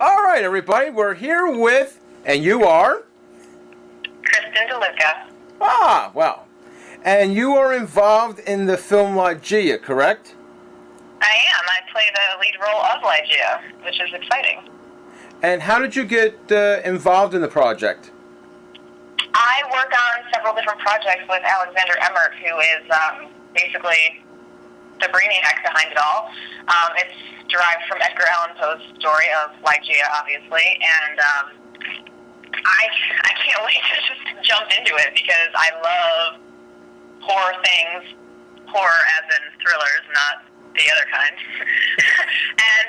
All right, everybody, we're here with, and you are? Kristen DeLuca. Ah, well. And you are involved in the film Ligeia, correct? I am. I play the lead role of Ligeia, which is exciting. And how did you get involved in the project? I work on several different projects with Alexander Emmert, who is basically the brainiac behind it all. It's derived from Edgar Allan Poe's story of Ligeia, obviously, and I can't wait to just jump into it because I love horror things, horror as in thrillers, not the other kind. And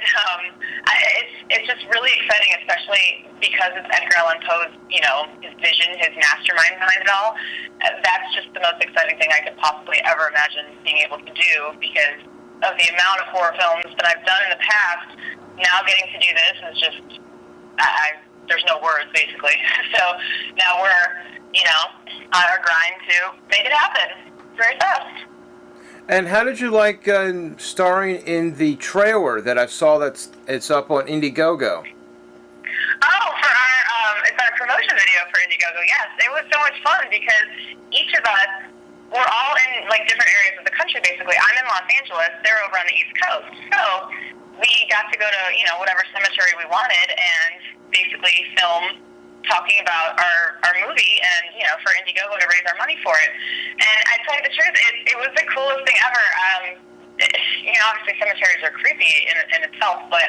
it's just really exciting, especially because it's Edgar Allan Poe's, his vision, his mastermind behind it all. That's just the most exciting thing I could possibly ever imagine being able to do because of the amount of horror films that I've done in the past. Now getting to do this is just, there's no words, basically. So now we're, on our grind to make it happen very fast. And how did you like starring in the trailer that I saw it's up on Indiegogo? Oh, it's our promotion video for Indiegogo, yes. It was so much fun because each of us, we're all in different areas of the country, basically. I'm in Los Angeles, they're over on the East Coast. So we got to go to, whatever cemetery we wanted and basically film talking about our movie and, for Indiegogo to raise our money for it. And I tell you the truth, it was the coolest thing ever. Obviously cemeteries are creepy in itself, but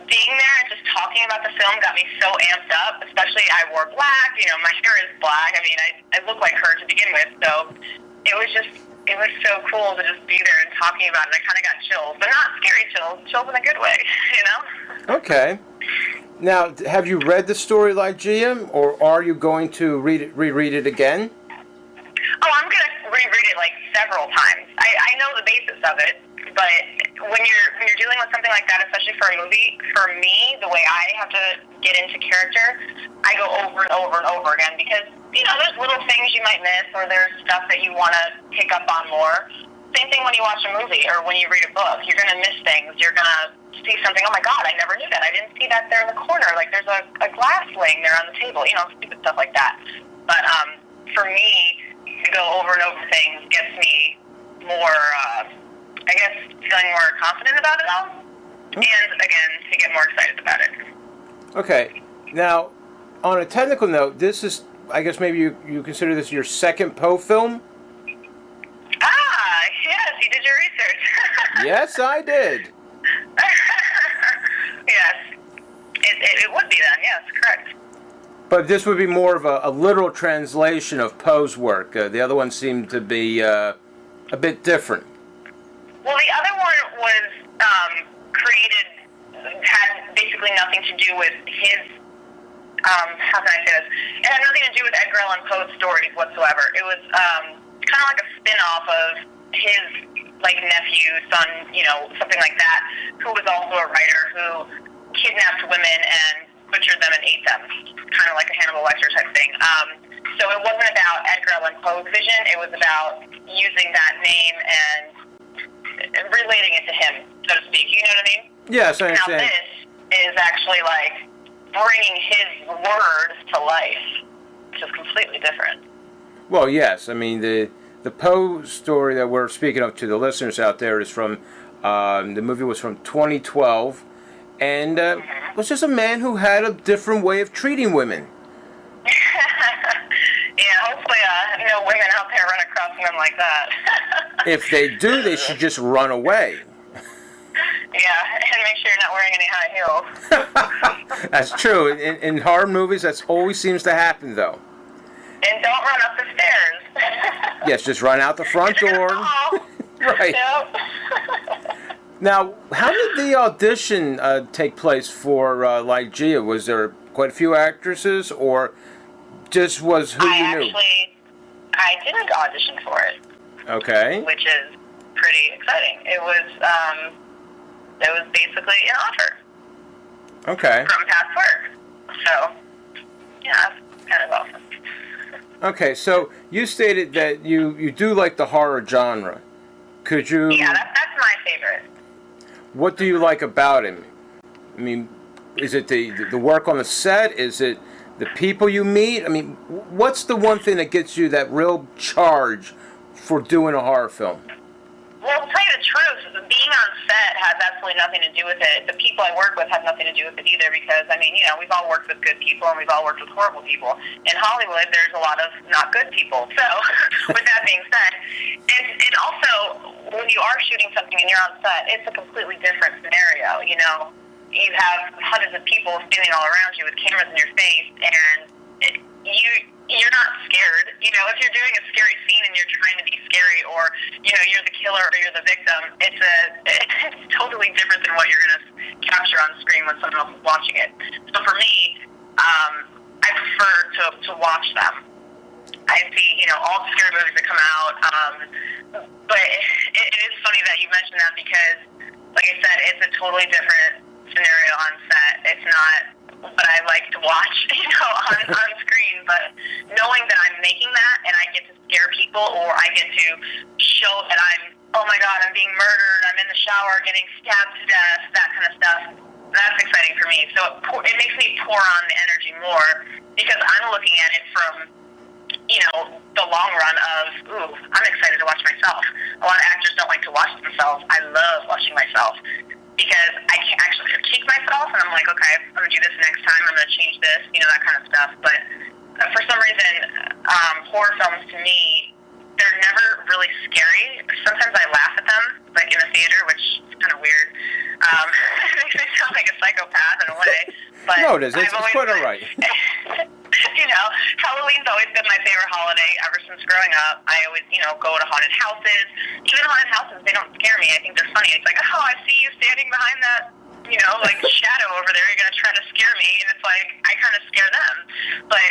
being there and just talking about the film got me so amped up, especially I wore black, my hair is black. I mean, I look like her to begin with, so it was so cool to just be there and talking about it. I kind of got chills, but not scary chills in a good way, Okay. Now, have you read the story Ligeia, or are you going to reread it again? Oh, I'm going to reread it several times. I know the basis of it, but when you're dealing with something like that, especially for a movie, for me, the way I have to get into character, I go over and over and over again because, there's little things you might miss or there's stuff that you want to pick up on more. Same thing when you watch a movie or when you read a book. You're going to miss things. You're going to see something, oh my God, I never knew that. I didn't see that there in the corner. There's a glass laying there on the table, stupid stuff like that. But for me, to go over and over things gets me more, feeling more confident about it all. And, again, to get more excited about it. Okay. Now, on a technical note, this is, I guess maybe you consider this your second Poe film? Ah, yes, you did your research. Yes, I did. Yes, it would be then, yes, correct. But this would be more of a literal translation of Poe's work. The other one seemed to be a bit different. Well, the other one was had basically nothing to do with his, how can I say this? It had nothing to do with Edgar Allan Poe's stories whatsoever. It was kind of like a spin-off of his nephew, son, something like that, who was also a writer who kidnapped women and butchered them and ate them, kind of like a Hannibal Lecter type thing. So it wasn't about Edgar Allan Poe's vision. It was about using that name and relating it to him, so to speak. You know what I mean? Yes, I understand. Now this is actually bringing his words to life, which is completely different. Well, yes. I mean, the Poe story that we're speaking of to the listeners out there is from, the movie was from 2012, and was just a man who had a different way of treating women. Yeah, hopefully no women out there run across men like that. If they do, they should just run away. Yeah, and make sure you're not wearing any high heels. That's true. In horror movies, that always seems to happen, though. And don't run up the stairs. Yes, just run out the front door. Right. Yep. Now, how did the audition take place for Ligeia? Was there quite a few actresses, or just was who you knew? I didn't audition for it. Okay. Which is pretty exciting. It was basically an offer. Okay. From past work. So, yeah, it's kind of awesome. Okay, so you stated that you do like the horror genre. Could you... Yeah, that's my favorite. What do you like about him? I mean, Is it the work on the set? Is it the people you meet? I mean, what's the one thing that gets you that real charge for doing a horror film? Well, to tell you the truth, being on set has absolutely nothing to do with it. The people I work with have nothing to do with it either because, I mean, you know, we've all worked with good people and we've all worked with horrible people. In Hollywood, there's a lot of not good people. So, with that being said, and also, when you are shooting something and you're on set, it's a completely different scenario, you know. You have hundreds of people standing all around you with cameras in your face, and you're not scared. You know, if you're doing a scary scene and you're trying to be scary, or you know, you're the killer or you're the victim, it's totally different than what you're going to capture on screen when someone else is watching it. So for me, I prefer to watch them. I see, you know, all the scary movies that come out, but it is funny that you mentioned that because, like I said, it's a totally different scenario on set. It's not what I like to watch, you know, on screen, but knowing that I'm making that and I get to scare people or I get to show that oh my God, I'm being murdered, I'm in the shower getting stabbed to death, that kind of stuff, that's exciting for me. So it makes me pour on the energy more because I'm looking at it from, you know, the long run of, ooh, I'm excited to watch myself. A lot of actors don't like to watch themselves. I love watching myself because I can actually critique myself, and I'm like, okay, I'm going to do this next time, I'm going to change this, you know, that kind of stuff. But for some reason, horror films to me, they're never really scary. Sometimes I laugh at them, like in the theater, which is kind of weird. It makes me sound like a psychopath in a way. But no, it is. It's quite all right. You know, Halloween's always been my favorite holiday ever since growing up. I always, you know, go to haunted houses. Even haunted houses, they don't scare me. I think they're funny. It's like, oh, I see you standing behind that, you know, like shadow over there. You're going to try to scare me. And it's like, I kind of scare them. But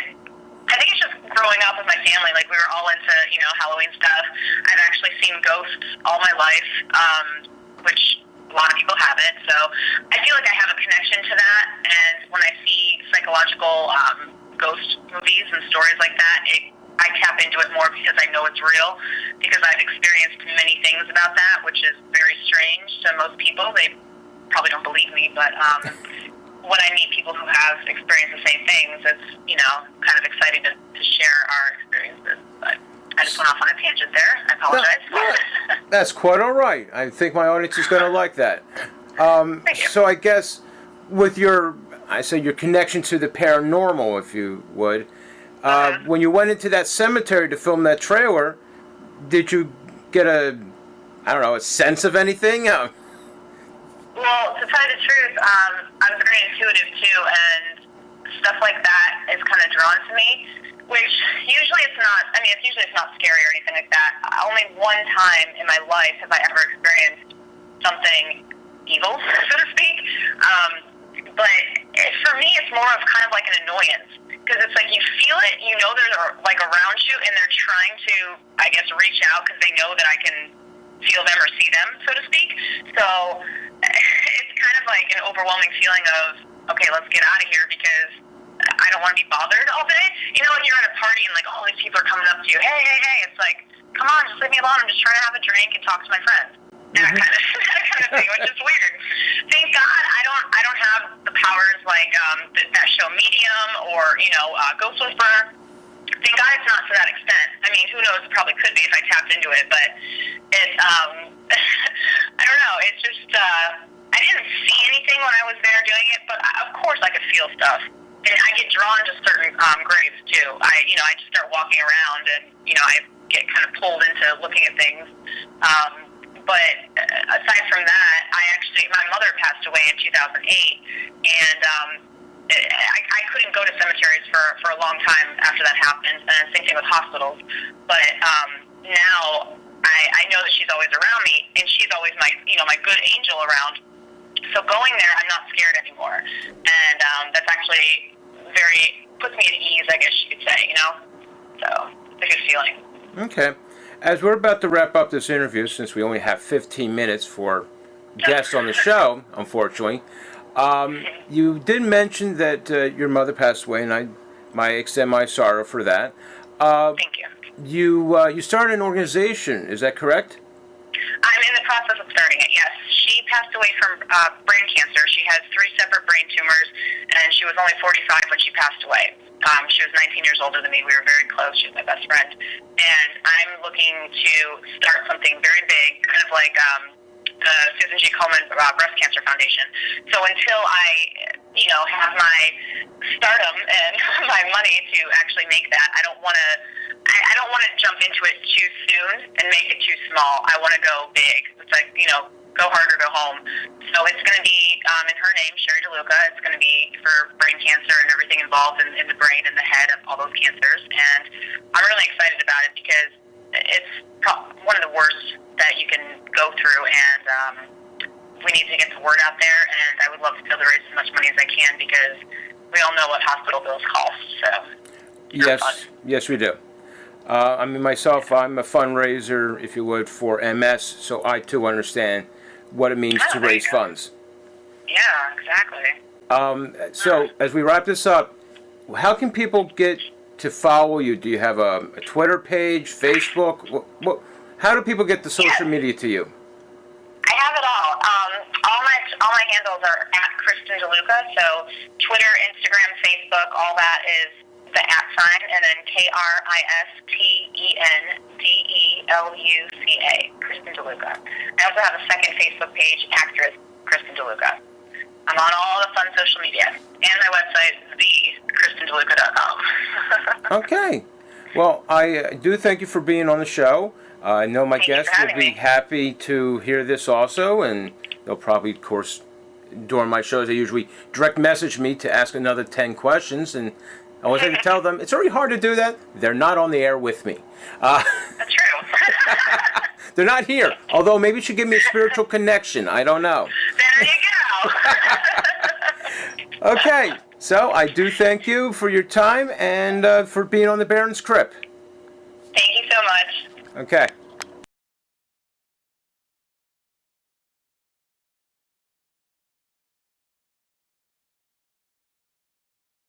I think it's just growing up with my family. Like, we were all into, you know, Halloween stuff. I've actually seen ghosts all my life, which a lot of people haven't. So I feel like I have a connection to that. And when I see psychological ghost movies and stories like that, I tap into it more because I know it's real, because I've experienced many things about that, which is very strange to most people. They probably don't believe me, but when I meet people who have experienced the same things, it's, you know, kind of exciting to share our experiences. But I just went off on a tangent there. I apologize. That's quite all right. I think my audience is going to like that. Thank you. So I guess with your connection to the paranormal, if you would, when you went into that cemetery to film that trailer, did you get a sense of anything? Well, to tell you the truth, I was very intuitive too, and stuff like that is kind of drawn to me, which usually it's not scary or anything like that. Only one time in my life have I ever experienced something evil, so to speak. But for me, it's more of kind of like an annoyance, because it's like you feel it, you know they're like around you, and they're trying to, I guess, reach out because they know that I can feel them or see them, so to speak. So it's kind of like an overwhelming feeling of, okay, let's get out of here because I don't want to be bothered all day. You know, when you're at a party and like all these people are coming up to you, hey, it's like, come on, just leave me alone. I'm just trying to have a drink and talk to my friends. That kind of thing, which is weird. Thank God I don't have the powers like that show Medium or, you know, Ghost Whisperer. Thank God it's not to that extent. I mean, who knows? It probably could be if I tapped into it, but it's I don't know. It's just I didn't see anything when I was there doing it, but of course I could feel stuff. And I get drawn to certain graves too. I just start walking around, and you know, I get kind of pulled into looking at things. But aside from that, my mother passed away in 2008, and I couldn't go to cemeteries for a long time after that happened, and same thing with hospitals. But now I know that she's always around me, and she's always my good angel around. So going there, I'm not scared anymore, and that's actually puts me at ease, I guess you could say, you know. So it's a good feeling. Okay. As we're about to wrap up this interview, since we only have 15 minutes for guests on the show, unfortunately, you did mention that your mother passed away, and I extend my sorrow for that. Thank you. You started an organization, is that correct? I'm in the process of starting it, yes. She passed away from brain cancer. She has 3 separate brain tumors, and she was only 45 when she passed away. She was 19 years older than me. We were very close. She was my best friend. And I'm looking to start something very big, kind of like the Susan G. Komen Breast Cancer Foundation. So until I, have my stardom and my money to actually make that, I don't want to jump into it too soon and make it too small. I want to go big. It's like, go hard or go home. So it's going to be in her name, Sherry DeLuca. It's going to be for brain cancer and everything involved in the brain and the head of all those cancers. And I'm really excited about it because it's one of the worst that you can go through, and we need to get the word out there, and I would love to be able to raise as much money as I can because we all know what hospital bills cost. So yes, we do. Myself, I'm a fundraiser, if you would, for MS, so I too understand what it means to raise funds. Yeah, exactly. So as we wrap this up, how can people get to follow you? Do you have a Twitter page, Facebook? How do people get the social media to you? I have it all. All my handles are at Kristen DeLuca. So Twitter, Instagram, Facebook, all that is the @ and then KristenDeLuca. Kristen DeLuca. I also have a second Facebook page, actress Kristen DeLuca. I'm on all the fun social media and my website, thekristendeluca.com. Okay. Well, I do thank you for being on the show. I know my guests will be happy to hear this also, and they'll probably, of course, during my shows, they usually direct message me to ask another 10 questions, and I always have to tell them, it's very hard to do that. They're not on the air with me. That's true. They're not here, although maybe you should give me a spiritual connection. I don't know. There you go. Okay, so I do thank you for your time and for being on the Baron's Crypt. Thank you so much. Okay.